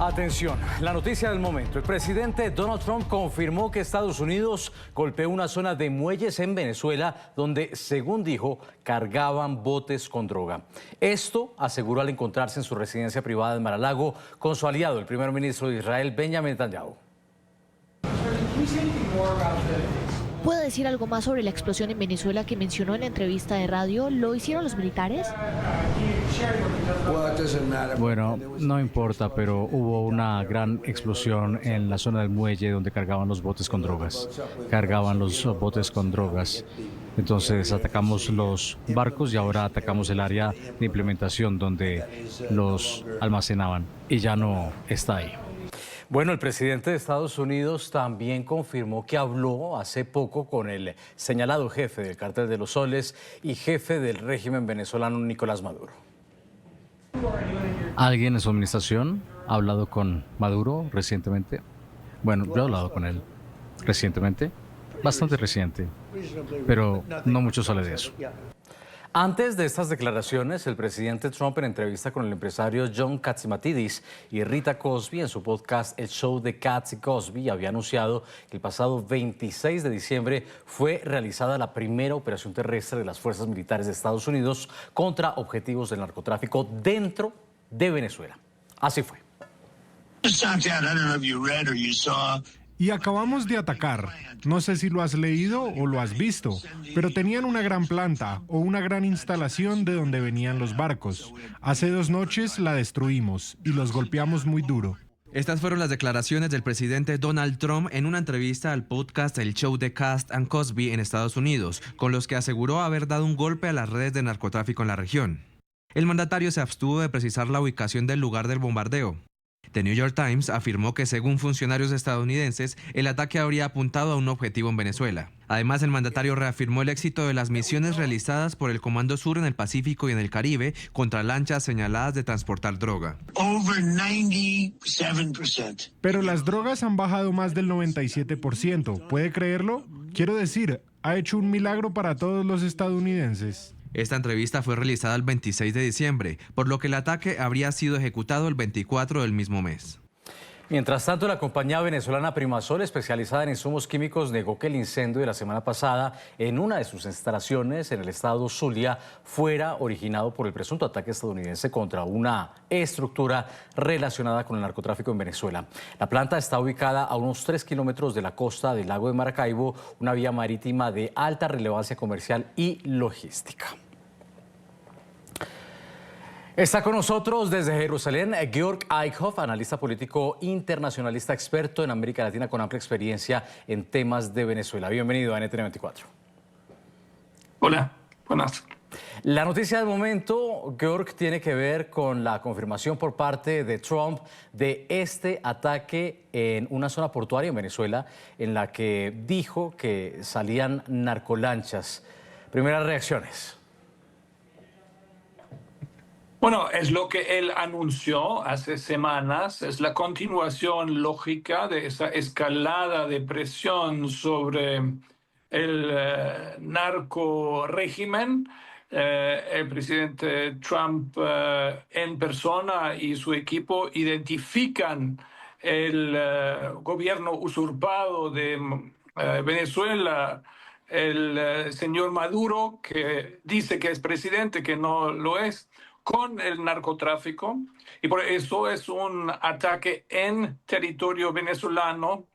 Atención, la noticia del momento. El presidente Donald Trump confirmó que Estados Unidos golpeó una zona de muelles en Venezuela donde, según dijo, cargaban botes con droga. Esto aseguró al encontrarse en su residencia privada en Mar-a-Lago con su aliado, el primer ministro de Israel, Benjamin Netanyahu. ¿Puede decir algo más sobre la explosión en Venezuela que mencionó en la entrevista de radio? ¿Lo hicieron los militares? Bueno, no importa, pero hubo una gran explosión en la zona del muelle donde cargaban los botes con drogas. Cargaban los botes con drogas. Entonces atacamos los barcos y ahora atacamos el área de implementación donde los almacenaban y ya no está ahí. Bueno, el presidente de Estados Unidos también confirmó que habló hace poco con el señalado jefe del Cártel de los Soles y jefe del régimen venezolano, Nicolás Maduro. ¿Alguien en su administración ha hablado con Maduro recientemente? Bueno, yo he hablado con él recientemente, bastante reciente, pero no mucho sale de eso. Antes de estas declaraciones, el presidente Trump, en entrevista con el empresario John Catsimatidis y Rita Cosby en su podcast El Show de Katz y Cosby, había anunciado que el pasado 26 de diciembre fue realizada la primera operación terrestre de las fuerzas militares de Estados Unidos contra objetivos del narcotráfico dentro de Venezuela. Así fue. Y acabamos de atacar. No sé si lo has leído o lo has visto, pero tenían una gran planta o una gran instalación de donde venían los barcos. Hace 2 noches la destruimos y los golpeamos muy duro. Estas fueron las declaraciones del presidente Donald Trump en una entrevista al podcast El Show de Katz and Cosby en Estados Unidos, con los que aseguró haber dado un golpe a las redes de narcotráfico en la región. El mandatario se abstuvo de precisar la ubicación del lugar del bombardeo. The New York Times afirmó que, según funcionarios estadounidenses, el ataque habría apuntado a un objetivo en Venezuela. Además, el mandatario reafirmó el éxito de las misiones realizadas por el Comando Sur en el Pacífico y en el Caribe contra lanchas señaladas de transportar droga. Pero las drogas han bajado más del 97%. ¿Puede creerlo? Quiero decir, ha hecho un milagro para todos los estadounidenses. Esta entrevista fue realizada el 26 de diciembre, por lo que el ataque habría sido ejecutado el 24 del mismo mes. Mientras tanto, la compañía venezolana Primasol, especializada en insumos químicos, negó que el incendio de la semana pasada en una de sus instalaciones en el estado Zulia fuera originado por el presunto ataque estadounidense contra una estructura relacionada con el narcotráfico en Venezuela. La planta está ubicada a unos 3 kilómetros de la costa del lago de Maracaibo, una vía marítima de alta relevancia comercial y logística. Está con nosotros desde Jerusalén Georg Eickhoff, analista político internacionalista, experto en América Latina con amplia experiencia en temas de Venezuela. Bienvenido a NTN24. Hola, buenas. La noticia del momento, Georg, tiene que ver con la confirmación por parte de Trump de este ataque en una zona portuaria en Venezuela en la que dijo que salían narcolanchas. Primeras reacciones. Bueno, es lo que él anunció hace semanas, es la continuación lógica de esa escalada de presión sobre el narco régimen. El presidente Trump en persona y su equipo identifican el gobierno usurpado de Venezuela, el señor Maduro, que dice que es presidente, que no lo es, con el narcotráfico, y por eso es un ataque en territorio venezolano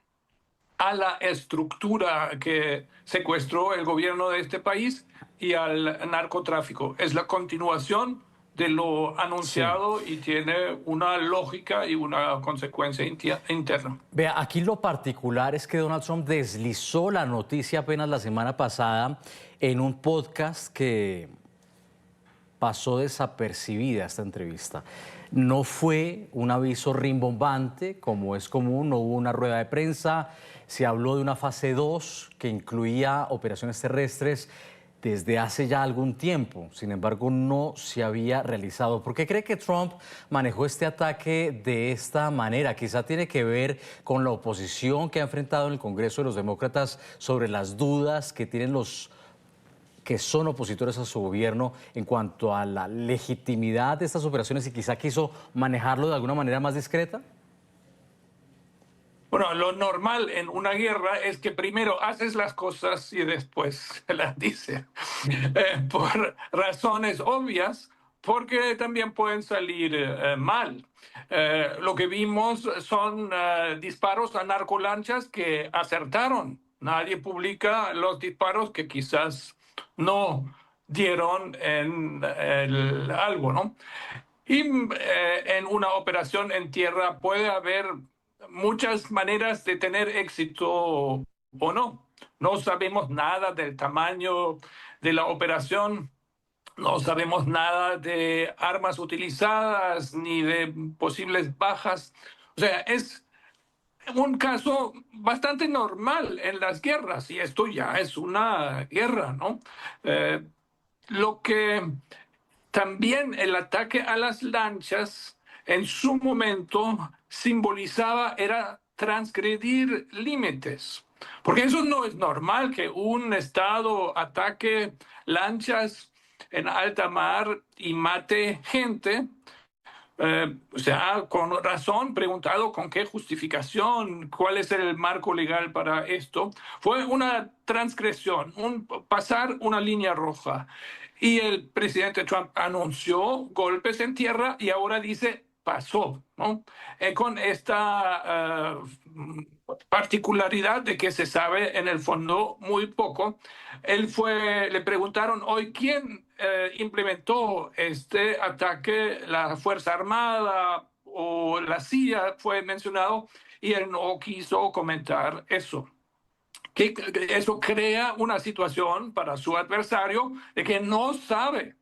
a la estructura que secuestró el gobierno de este país y al narcotráfico. Es la continuación de lo anunciado, sí, y tiene una lógica y una consecuencia interna. Vea, aquí lo particular es que Donald Trump deslizó la noticia apenas la semana pasada en un podcast que pasó desapercibida esta entrevista. No fue un aviso rimbombante, como es común, no hubo una rueda de prensa. Se habló de una fase 2 que incluía operaciones terrestres desde hace ya algún tiempo. Sin embargo, no se había realizado. ¿Por qué cree que Trump manejó este ataque de esta manera? Quizá tiene que ver con la oposición que ha enfrentado en el Congreso de los Demócratas sobre las dudas que tienen los que son opositores a su gobierno en cuanto a la legitimidad de estas operaciones y quizá quiso manejarlo de alguna manera más discreta? Bueno, lo normal en una guerra es que primero haces las cosas y después las dices, por razones obvias, porque también pueden salir mal. Lo que vimos son disparos a narcolanchas que acertaron. Nadie publica los disparos que quizás no dieron en algo, ¿no? Y en una operación en tierra puede haber muchas maneras de tener éxito o no. No sabemos nada del tamaño de la operación, no sabemos nada de armas utilizadas ni de posibles bajas. O sea, es un caso bastante normal en las guerras y esto ya es una guerra, ¿no? Eh, lo que también el ataque a las lanchas en su momento simbolizaba era transgredir límites. Porque eso no es normal que un Estado ataque lanchas en alta mar y mate gente. Se ha con razón preguntado con qué justificación, cuál es el marco legal para esto. Fue una transgresión, pasar una línea roja. Y el presidente Trump anunció golpes en tierra y ahora dice pasó, ¿no? Con esta particularidad de que se sabe en el fondo muy poco. Le preguntaron hoy quién implementó este ataque, la Fuerza Armada o la CIA fue mencionado y él no quiso comentar eso. Que eso crea una situación para su adversario de que no sabe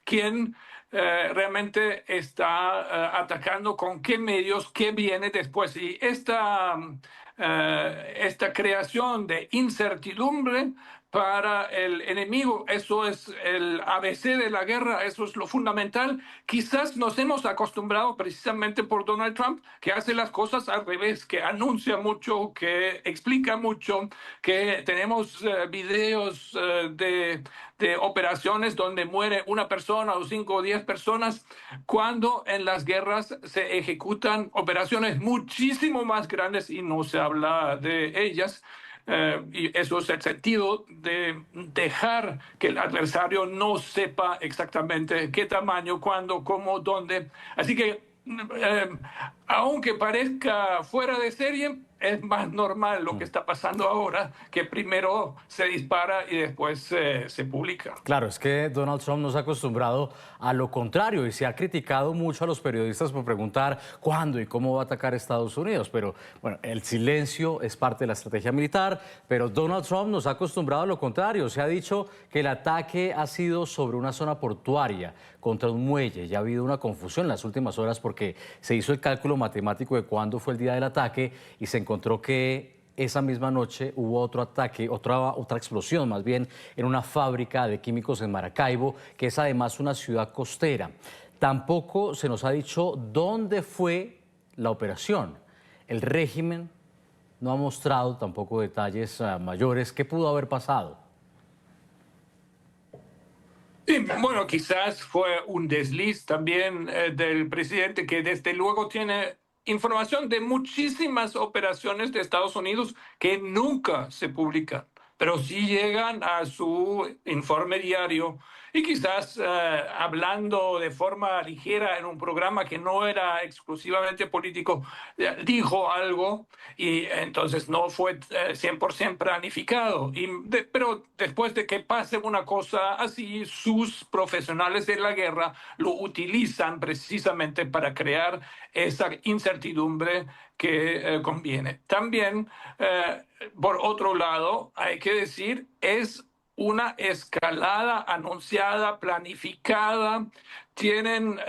quién realmente está atacando, con qué medios, qué viene después. Y esta creación de incertidumbre para el enemigo, eso es el ABC de la guerra, eso es lo fundamental. Quizás nos hemos acostumbrado precisamente por Donald Trump, que hace las cosas al revés, que anuncia mucho, que explica mucho, que tenemos videos de operaciones donde muere una persona o 5 o 10 personas, cuando en las guerras se ejecutan operaciones muchísimo más grandes y no se habla de ellas. Y eso es el sentido de dejar que el adversario no sepa exactamente qué tamaño, cuándo, cómo, dónde. Así que, aunque parezca fuera de serie, es más normal lo que está pasando ahora, que primero se dispara y después se publica. Claro, es que Donald Trump nos ha acostumbrado a lo contrario y se ha criticado mucho a los periodistas por preguntar cuándo y cómo va a atacar Estados Unidos. Pero bueno, el silencio es parte de la estrategia militar, pero Donald Trump nos ha acostumbrado a lo contrario. Se ha dicho que el ataque ha sido sobre una zona portuaria, contra un muelle. Ya ha habido una confusión en las últimas horas porque se hizo el cálculo matemático de cuándo fue el día del ataque y se encontró que esa misma noche hubo otro ataque, otra explosión más bien, en una fábrica de químicos en Maracaibo, que es además una ciudad costera. Tampoco se nos ha dicho dónde fue la operación. El régimen no ha mostrado tampoco detalles mayores. ¿Qué pudo haber pasado? Sí, bueno, quizás fue un desliz también del presidente, que desde luego tiene información de muchísimas operaciones de Estados Unidos que nunca se publican, pero sí llegan a su informe diario. Y quizás hablando de forma ligera en un programa que no era exclusivamente político, dijo algo y entonces no fue 100% planificado. Pero después de que pase una cosa así, sus profesionales de la guerra lo utilizan precisamente para crear esa incertidumbre que conviene. También, por otro lado, hay que decir, es una escalada anunciada, planificada. Tienen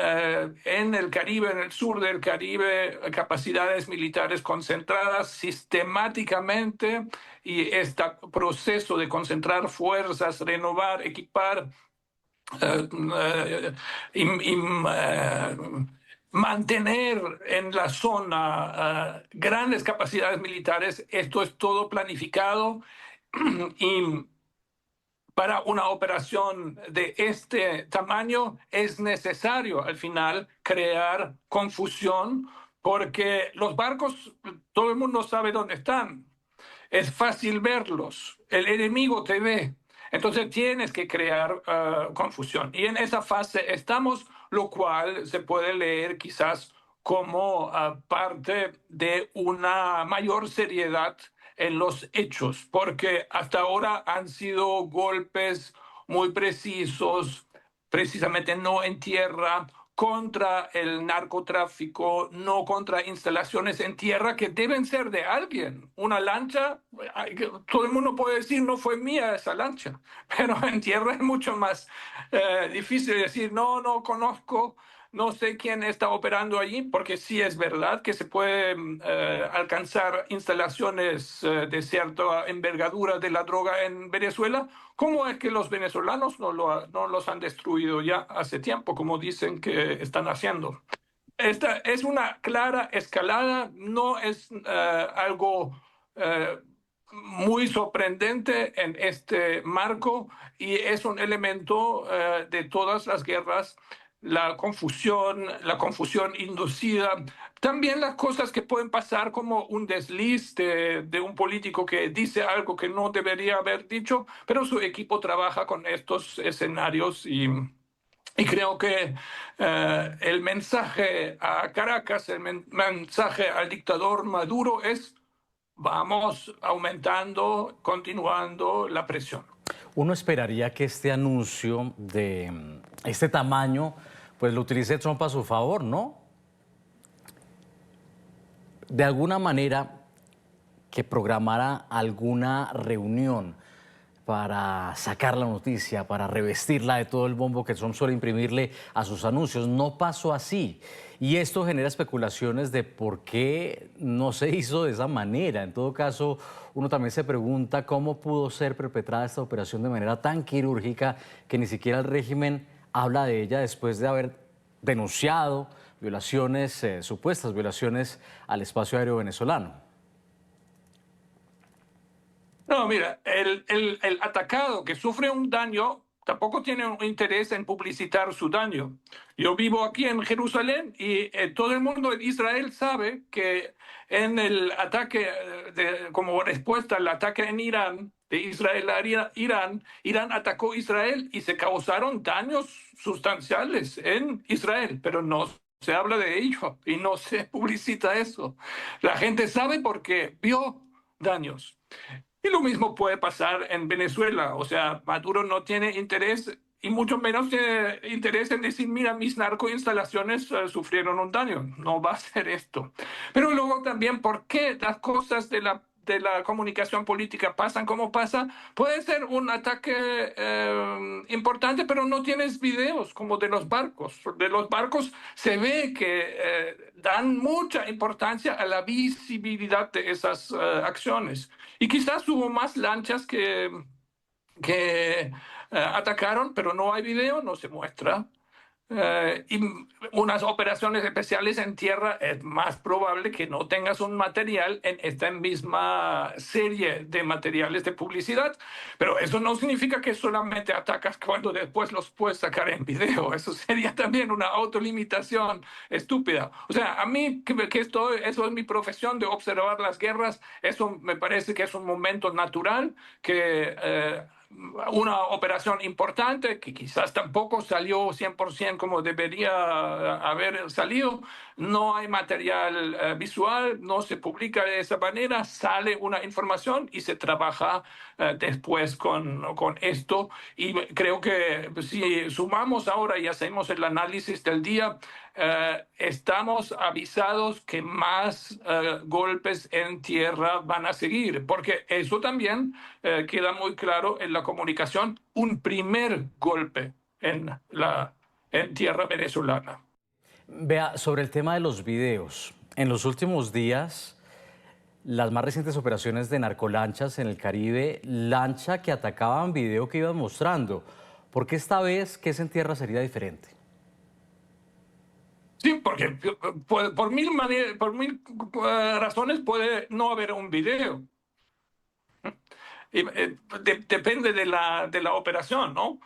en el Caribe, en el sur del Caribe, capacidades militares concentradas sistemáticamente, y este proceso de concentrar fuerzas, renovar, equipar, mantener en la zona grandes capacidades militares, esto es todo planificado. Y para una operación de este tamaño es necesario al final crear confusión porque los barcos, todo el mundo sabe dónde están. Es fácil verlos. El enemigo te ve. Entonces tienes que crear confusión. Y en esa fase estamos, lo cual se puede leer quizás como parte de una mayor seriedad en los hechos, porque hasta ahora han sido golpes muy precisos, precisamente no en tierra, contra el narcotráfico, no contra instalaciones en tierra que deben ser de alguien. Una lancha, todo el mundo puede decir, no fue mía esa lancha, pero en tierra es mucho más difícil decir, no, no conozco, no sé quién está operando allí, porque sí es verdad que se puede alcanzar instalaciones de cierta envergadura de la droga en Venezuela. ¿Cómo es que los venezolanos no los han destruido ya hace tiempo, como dicen que están haciendo? Esta es una clara escalada, no es algo muy sorprendente en este marco y es un elemento de todas las guerras, la confusión inducida, también las cosas que pueden pasar como un desliz de un político que dice algo que no debería haber dicho, pero su equipo trabaja con estos escenarios y creo que el mensaje a Caracas, el mensaje al dictador Maduro es: vamos aumentando, continuando la presión. Uno esperaría que este anuncio de este tamaño, pues lo utilice Trump a su favor, ¿no? De alguna manera que programara alguna reunión para sacar la noticia, para revestirla de todo el bombo que Trump suele imprimirle a sus anuncios. No pasó así. Y esto genera especulaciones de por qué no se hizo de esa manera. En todo caso, uno también se pregunta cómo pudo ser perpetrada esta operación de manera tan quirúrgica que ni siquiera el régimen habla de ella después de haber denunciado violaciones, supuestas violaciones al espacio aéreo venezolano. No, mira, el atacado que sufre un daño tampoco tiene un interés en publicitar su daño. Yo vivo aquí en Jerusalén y todo el mundo en Israel sabe que en el ataque, como respuesta al ataque en Irán, de Israel a Irán, Irán atacó a Israel y se causaron daños sustanciales en Israel, pero no se habla de ello y no se publicita eso. La gente sabe porque vio daños. Y lo mismo puede pasar en Venezuela. O sea, Maduro no tiene interés y mucho menos tiene interés en decir, mira, mis narcoinstalaciones sufrieron un daño. No va a ser esto. Pero luego también, ¿por qué las cosas de la comunicación política pasan como pasa? Puede ser un ataque importante, pero no tienes videos como de los barcos. De los barcos se ve que dan mucha importancia a la visibilidad de esas acciones. Y quizás hubo más lanchas que atacaron, pero no hay video, no se muestra. Y unas operaciones especiales en tierra es más probable que no tengas un material en esta misma serie de materiales de publicidad, pero eso no significa que solamente atacas cuando después los puedes sacar en video. Eso sería también una autolimitación estúpida. O sea, a mí eso es mi profesión de observar las guerras, eso me parece que es un momento natural que una operación importante que quizás tampoco salió 100% como debería haber salido, no hay material visual, no se publica de esa manera, sale una información y se trabaja después con esto. Y creo que si sumamos ahora y hacemos el análisis del día, estamos avisados que más golpes en tierra van a seguir, porque eso también queda muy claro en la comunicación, un primer golpe en tierra venezolana. Vea, sobre el tema de los videos, en los últimos días, las más recientes operaciones de narcolanchas en el Caribe, lancha que atacaban video que iban mostrando. ¿Por qué esta vez que es en tierra sería diferente? Sí, porque por mil razones puede no haber un video. Depende de la operación, ¿no?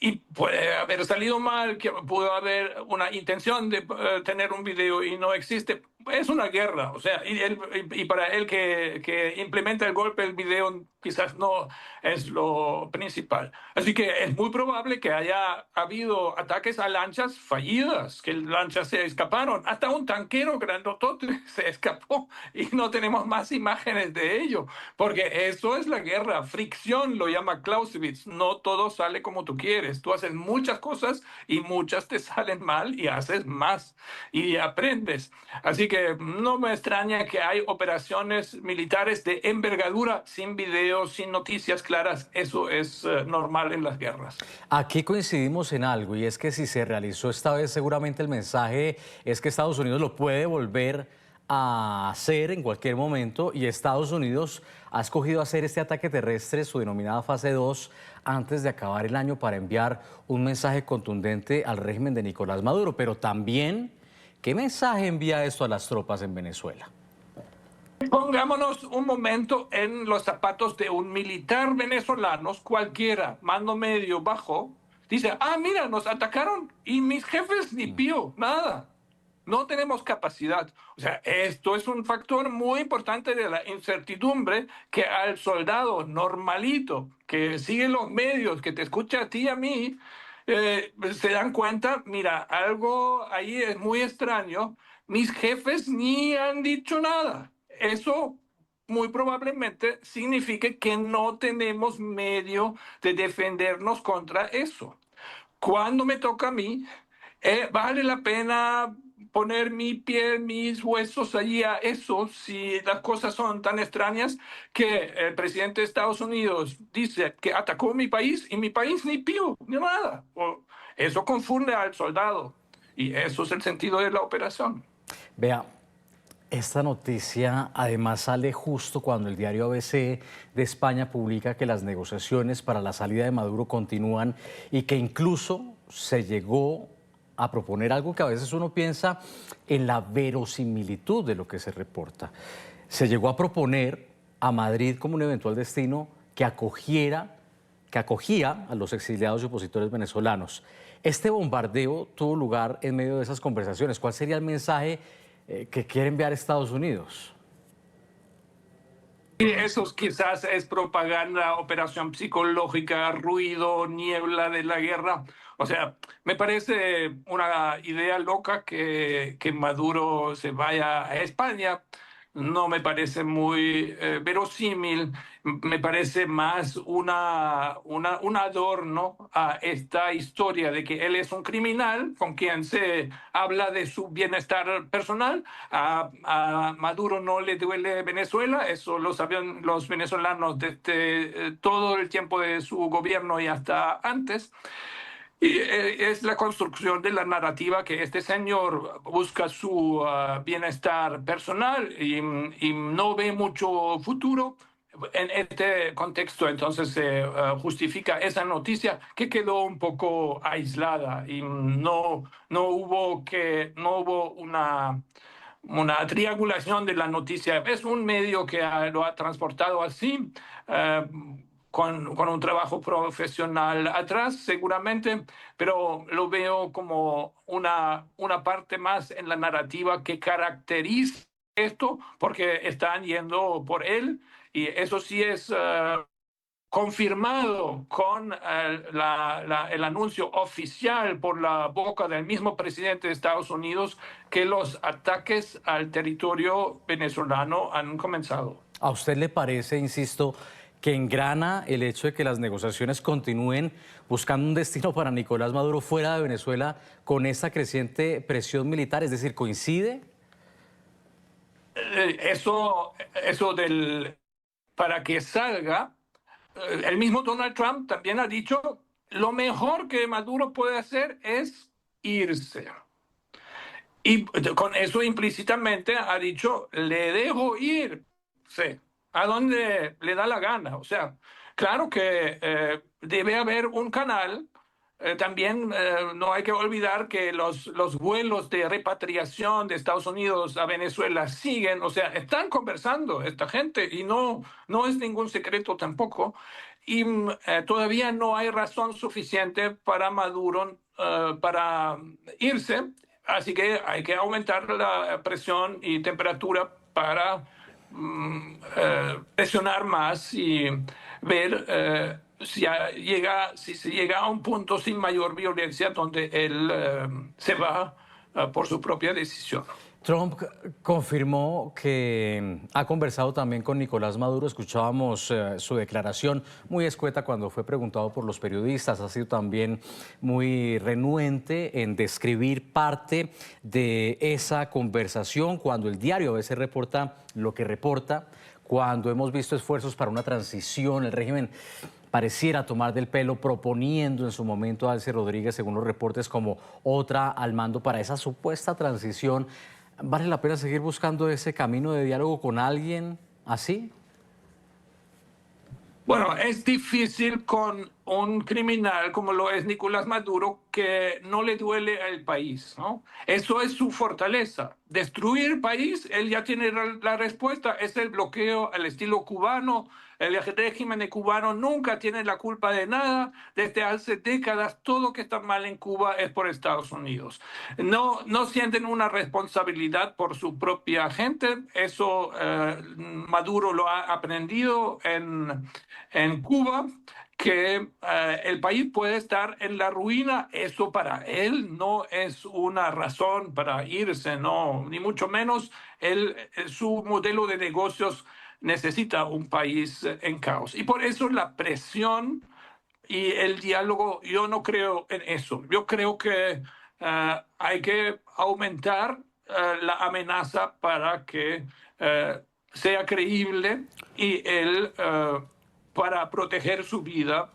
y puede haber salido mal, que pudo haber una intención de tener un video y no existe. Es una guerra, o sea, y para él que implementa el golpe, el video quizás no es lo principal. Así que es muy probable que haya habido ataques a lanchas fallidas, que lanchas se escaparon. Hasta un tanquero grandotote se escapó y no tenemos más imágenes de ello, porque eso es la guerra. Fricción lo llama Clausewitz. No todo sale como tú quieres. Tú haces muchas cosas y muchas te salen mal y haces más y aprendes. Así que no me extraña que hay operaciones militares de envergadura sin videos, sin noticias claras. Eso es normal en las guerras. Aquí coincidimos en algo y es que si se realizó esta vez seguramente el mensaje es que Estados Unidos lo puede volver a hacer en cualquier momento y Estados Unidos ha escogido hacer este ataque terrestre, su denominada fase 2, antes de acabar el año para enviar un mensaje contundente al régimen de Nicolás Maduro. Pero también, ¿qué mensaje envía esto a las tropas en Venezuela? Pongámonos un momento en los zapatos de un militar venezolano, cualquiera, mando medio, bajo, dice, mira, nos atacaron y mis jefes ni pío, nada. No tenemos capacidad. O sea, esto es un factor muy importante de la incertidumbre que al soldado normalito que sigue los medios, que te escucha a ti y a mí, se dan cuenta, mira, algo ahí es muy extraño. Mis jefes ni han dicho nada. Eso muy probablemente significa que no tenemos medio de defendernos contra eso. Cuando me toca a mí, vale la pena poner mi piel, mis huesos allí a eso, si las cosas son tan extrañas que el presidente de Estados Unidos dice que atacó mi país y mi país ni pío, ni nada. Eso confunde al soldado y eso es el sentido de la operación. Vea, esta noticia además sale justo cuando el diario ABC de España publica que las negociaciones para la salida de Maduro continúan y que incluso se llegó a proponer algo que a veces uno piensa en la verosimilitud de lo que se reporta. Se llegó a proponer a Madrid como un eventual destino que acogía a los exiliados y opositores venezolanos. Este bombardeo tuvo lugar en medio de esas conversaciones. ¿Cuál sería el mensaje que quiere enviar Estados Unidos? Y eso quizás es propaganda, operación psicológica, ruido, niebla de la guerra. O sea, me parece una idea loca que Maduro se vaya a España. No me parece muy verosímil. Me parece más un adorno a esta historia de que él es un criminal con quien se habla de su bienestar personal. A Maduro no le duele Venezuela, eso lo sabían los venezolanos desde todo el tiempo de su gobierno y hasta antes. Y es la construcción de la narrativa que este señor busca su bienestar personal y no ve mucho futuro. En este contexto, entonces, se justifica esa noticia que quedó un poco aislada y no hubo una triangulación de la noticia. Es un medio que lo ha transportado así. Con un trabajo profesional atrás, seguramente, pero lo veo como una parte más en la narrativa que caracteriza esto, porque están yendo por él, y eso sí es confirmado con el anuncio oficial por la boca del mismo presidente de Estados Unidos que los ataques al territorio venezolano han comenzado. ¿A usted le parece, insisto, que engrana el hecho de que las negociaciones continúen buscando un destino para Nicolás Maduro fuera de Venezuela con esta creciente presión militar? Es decir, ¿coincide? Para que salga, el mismo Donald Trump también ha dicho, lo mejor que Maduro puede hacer es irse. Y con eso implícitamente ha dicho, le dejo ir. Sí, a donde le da la gana. O sea, claro que debe haber un canal. También no hay que olvidar que los vuelos de repatriación de Estados Unidos a Venezuela siguen, o sea, están conversando esta gente y no es ningún secreto tampoco. y todavía no hay razón suficiente para Maduro para irse, así que hay que aumentar la presión y temperatura para presionar más y ver si se llega a un punto sin mayor violencia donde él se va por su propia decisión. Trump confirmó que ha conversado también con Nicolás Maduro. Escuchábamos su declaración muy escueta cuando fue preguntado por los periodistas. Ha sido también muy renuente en describir parte de esa conversación cuando el diario a veces reporta lo que reporta, cuando hemos visto esfuerzos para una transición. El régimen pareciera tomar del pelo, proponiendo en su momento a Delcy Rodríguez, según los reportes, como otra al mando para esa supuesta transición. ¿Vale la pena seguir buscando ese camino de diálogo con alguien así? Bueno, es difícil con un criminal como lo es Nicolás Maduro que no le duele al país, ¿no? Eso es su fortaleza. Destruir el país, él ya tiene la respuesta, es el bloqueo al estilo cubano. El régimen cubano nunca tiene la culpa de nada. Desde hace décadas, todo que está mal en Cuba es por Estados Unidos. No sienten una responsabilidad por su propia gente. Eso Maduro lo ha aprendido en Cuba, que el país puede estar en la ruina. Eso para él no es una razón para irse, no, ni mucho menos. Su modelo de negocios necesita un país en caos. Y por eso la presión y el diálogo, yo no creo en eso. Yo creo que hay que aumentar la amenaza para que sea creíble y él, para proteger su vida,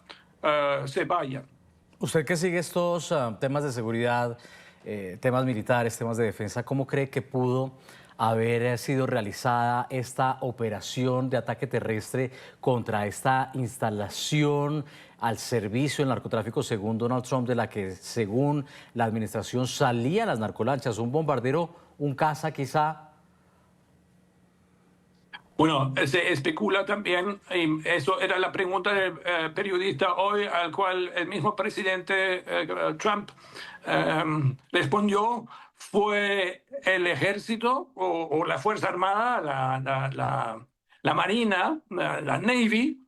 se vaya. Usted que sigue estos temas de seguridad, temas militares, temas de defensa, ¿cómo cree que pudo haber sido realizada esta operación de ataque terrestre contra esta instalación al servicio del narcotráfico, según Donald Trump, de la que, según la administración, salían las narcolanchas? ¿Un bombardero, un caza quizá? Bueno, se especula también, y eso era la pregunta del periodista hoy, al cual el mismo presidente Trump respondió, fue el ejército o la Fuerza Armada, la Marina, la Navy,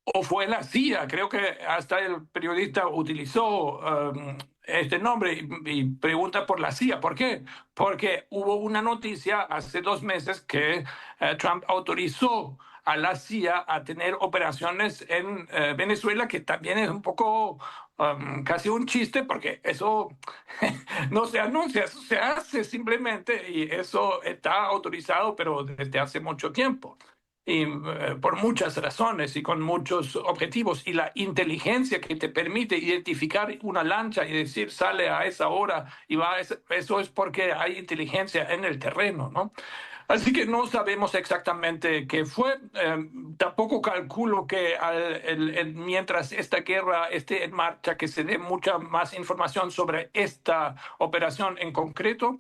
o fue la CIA. Creo que hasta el periodista utilizó este nombre y pregunta por la CIA. ¿Por qué? Porque hubo una noticia hace 2 meses que Trump autorizó a la CIA a tener operaciones en Venezuela, que también es un poco casi un chiste, porque eso no se anuncia, eso se hace simplemente, y eso está autorizado, pero desde hace mucho tiempo. Y por muchas razones y con muchos objetivos. Y la inteligencia que te permite identificar una lancha y decir sale a esa hora y va eso es porque hay inteligencia en el terreno, ¿no? Así que no sabemos exactamente qué fue. Tampoco calculo que mientras esta guerra esté en marcha, que se dé mucha más información sobre esta operación en concreto,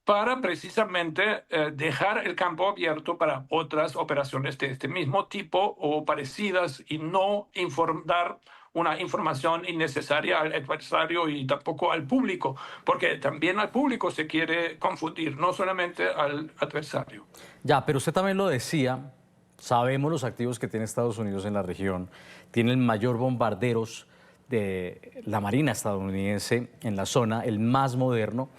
para precisamente dejar el campo abierto para otras operaciones de este mismo tipo o parecidas, y no dar una información innecesaria al adversario y tampoco al público, porque también al público se quiere confundir, no solamente al adversario. Ya, pero usted también lo decía, sabemos los activos que tiene Estados Unidos en la región, tiene el mayor bombarderos de la Marina estadounidense en la zona, el más moderno.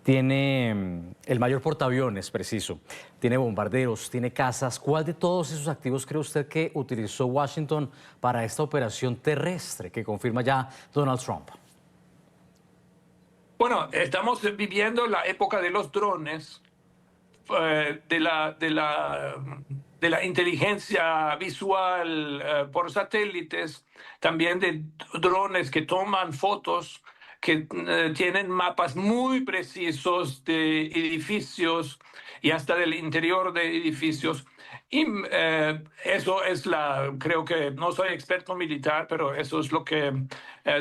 Tiene el mayor portaaviones, preciso, tiene bombarderos, tiene casas. ¿Cuál de todos esos activos cree usted que utilizó Washington para esta operación terrestre que confirma ya Donald Trump? Bueno, estamos viviendo la época de los drones, de la inteligencia visual por satélites, también de drones que toman fotos, que tienen mapas muy precisos de edificios y hasta del interior de edificios. Y eso es creo que no soy experto militar, pero eso es lo que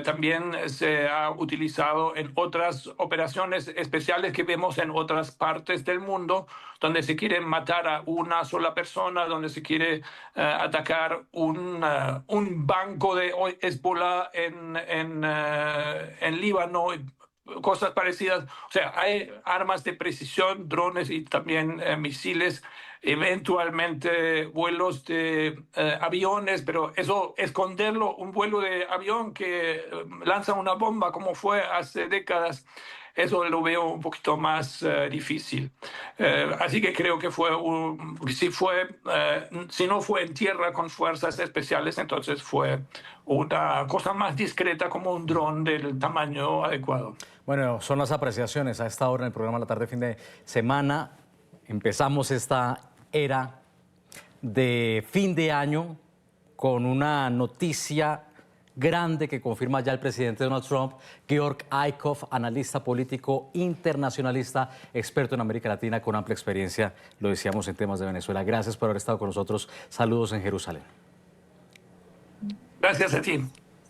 también se ha utilizado en otras operaciones especiales que vemos en otras partes del mundo, donde se quiere matar a una sola persona, donde se quiere atacar un banco de Hezbollah en Líbano, cosas parecidas. O sea, hay armas de precisión, drones y también misiles, eventualmente vuelos de aviones, pero eso, esconderlo, un vuelo de avión que lanza una bomba como fue hace décadas, eso lo veo un poquito más difícil. Así que creo que si no fue en tierra con fuerzas especiales, entonces fue una cosa más discreta como un dron del tamaño adecuado. Bueno, son las apreciaciones a esta hora en el programa La Tarde fin de semana. Empezamos esta era de fin de año con una noticia grande que confirma ya el presidente Donald Trump. Georg Eickhoff, analista político internacionalista, experto en América Latina con amplia experiencia, lo decíamos, en temas de Venezuela. Gracias por haber estado con nosotros. Saludos en Jerusalén. Gracias a ti.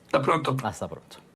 Hasta pronto. Hasta pronto.